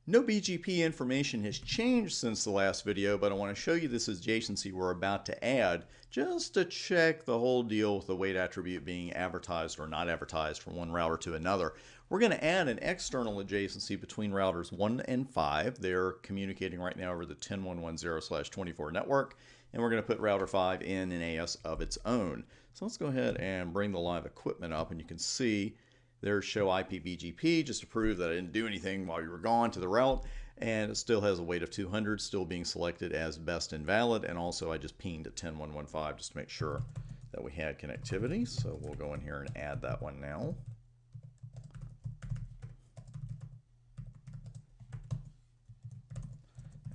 No BGP information has changed since the last video, but I want to show you this adjacency we're about to add just to check the whole deal with the weight attribute being advertised or not advertised from one router to another. We're going to add an external adjacency between routers 1 and 5. They're communicating right now over the 10110/24 network, and we're going to put router 5 in an AS of its own. So let's go ahead and bring the live equipment up, and you can see there's show IP BGP just to prove that I didn't do anything while you were gone to the route, and it still has a weight of 200, still being selected as best invalid, and also I just pinged at 10.115 just to make sure that we had connectivity. So we'll go in here and add that one now.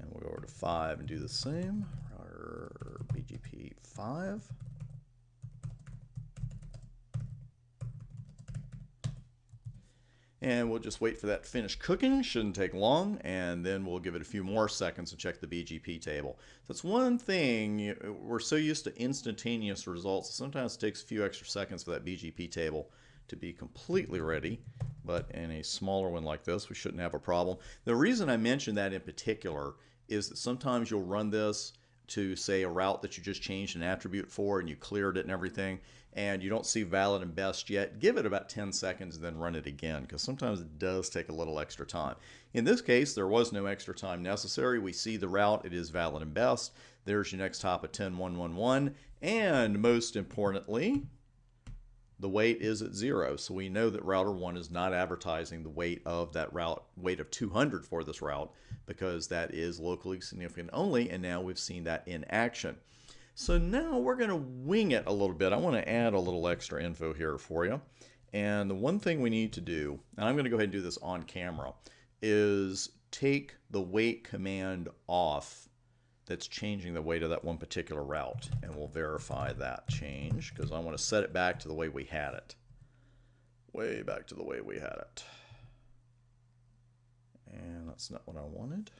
And we'll go over to 5 and do the same. Router BGP 5. And we'll just wait for that to finish cooking. Shouldn't take long, and then we'll give it a few more seconds to check the BGP table. That's one thing, we're so used to instantaneous results, sometimes it takes a few extra seconds for that BGP table to be completely ready. But in a smaller one like this, we shouldn't have a problem. The reason I mention that in particular is that sometimes you'll run this to, say, a route that you just changed an attribute for and you cleared it and everything, and you don't see valid and best yet. Give it about 10 seconds and then run it again, because sometimes it does take a little extra time. In this case, there was no extra time necessary. We see the route, it is valid and best. There's your next hop at 10.111, and most importantly, the weight is at 0. So we know that router 1 is not advertising the weight of that route, weight of 200 for this route, because that is locally significant only, and now we've seen that in action. So now we're going to wing it a little bit. I want to add a little extra info here for you. And the one thing we need to do, and I'm going to go ahead and do this on camera, is take the weight command off that's changing the weight of that one particular route. And we'll verify that change, because I want to set it back to the way we had it. Way back to the way we had it. And that's not what I wanted.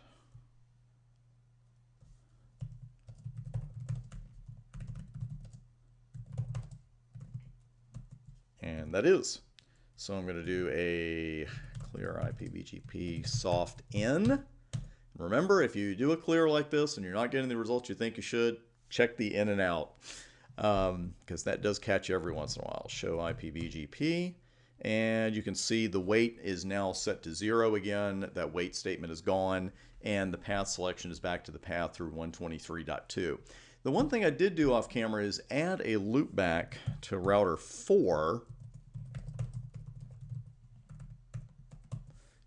And that is. So I'm going to do a clear IP BGP soft in. Remember, if you do a clear like this and you're not getting the results you think you should, check the in and out, because that does catch you every once in a while. Show IP BGP, and you can see the weight is now set to 0 again. That weight statement is gone, and the path selection is back to the path through 123.2. The one thing I did do off camera is add a loop back to router 4,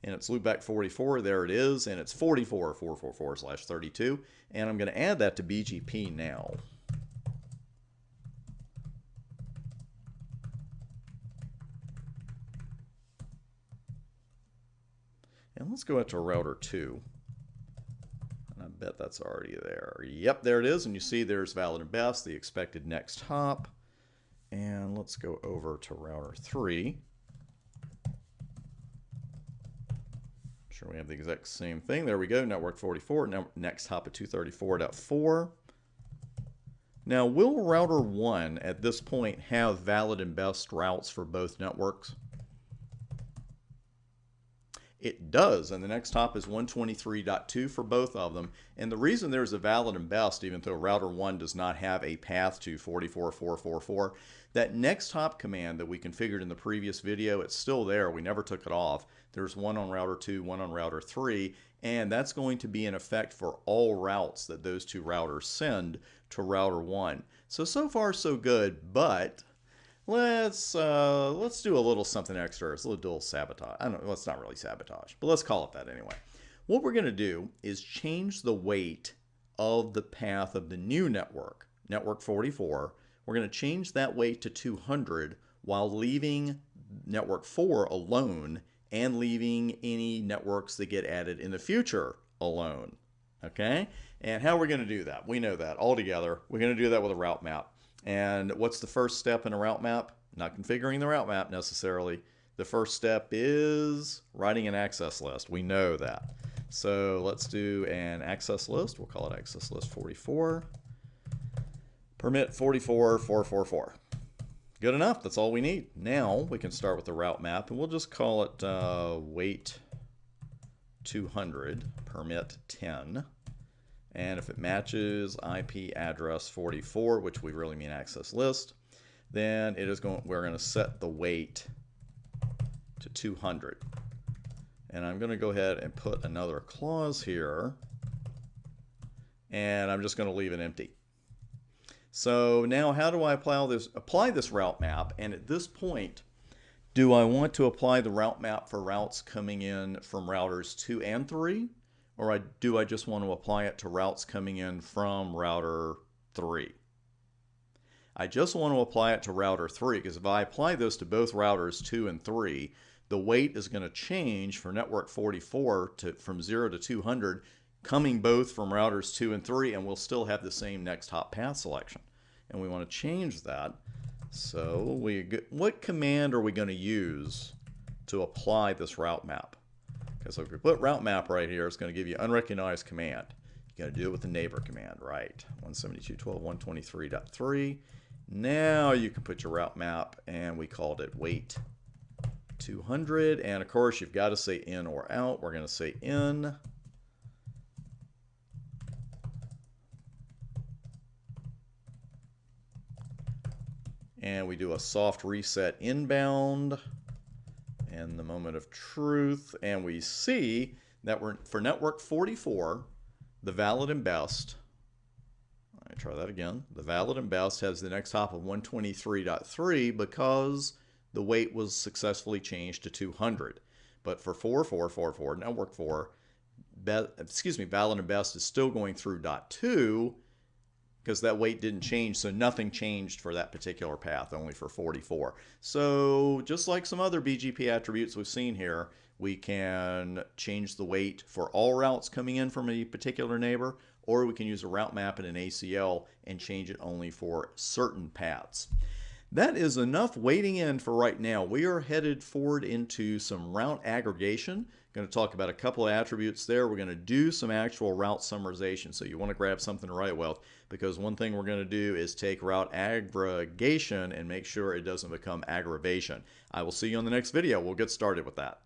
and it's loopback 44, there it is, and it's 44.444/32, and I'm going to add that to BGP now. And let's go out to router 2. And I bet that's already there. Yep, there it is, and you see there's valid and best, the expected next hop. And let's go over to router 3. Sure we have the exact same thing. There we go, network 44. Now next hop at 234.4. Now will router 1 at this point have valid and best routes for both networks? It does, and the next hop is 123.2 for both of them. And the reason there's a valid and best, even though router 1 does not have a path to 44.444, that next hop command that we configured in the previous video, it's still there. We never took it off. There's one on router 2, one on router 3, and that's going to be in effect for all routes that those two routers send to router 1. So far so good, but let's do a little something extra. It's a little sabotage. I don't know, well, it's not really sabotage, but let's call it that anyway. What we're going to do is change the weight of the path of the new network, network 44. We're going to change that weight to 200 while leaving network 4 alone and leaving any networks that get added in the future alone. Okay? And how are we going to do that? We know that all together. We're going to do that with a route map. And what's the first step in a route map? Not configuring the route map necessarily. The first step is writing an access list. We know that. So let's do an access list. We'll call it access list 44. Permit 44.444. Good enough. That's all we need. Now we can start with the route map, and we'll just call it weight 200, permit 10. And if it matches IP address 44, which we really mean access list, then we're going to set the weight to 200. And I'm going to go ahead and put another clause here, and I'm just going to leave it empty. So now how do I apply this route map? And at this point, do I want to apply the route map for routes coming in from routers 2 and 3? Or do I just want to apply it to routes coming in from router 3? I just want to apply it to router 3, because if I apply this to both routers 2 and 3, the weight is going to change for network 44 from 0 to 200, coming both from routers 2 and 3, and we'll still have the same next hop path selection. And we want to change that. So what command are we going to use to apply this route map? So if we put route map right here, it's going to give you unrecognized command. You got to do it with the neighbor command, right? 172.12.123.3. Now you can put your route map, and we called it weight 200. And of course, you've got to say in or out. We're going to say in. And we do a soft reset inbound and the moment of truth, and we see that for network 44, the valid and best, let me try that again, the valid and best has the next hop of 123.3 because the weight was successfully changed to 200. But for 4444, network 4, valid and best is still going through .2 because that weight didn't change, so nothing changed for that particular path, only for 44. So just like some other BGP attributes we've seen here, we can change the weight for all routes coming in from a particular neighbor, or we can use a route map and an ACL and change it only for certain paths. That is enough waiting in for right now. We are headed forward into some route aggregation. Going to talk about a couple of attributes there. We're going to do some actual route summarization. So you want to grab something to write with, because one thing we're going to do is take route aggregation and make sure it doesn't become aggravation. I will see you on the next video. We'll get started with that.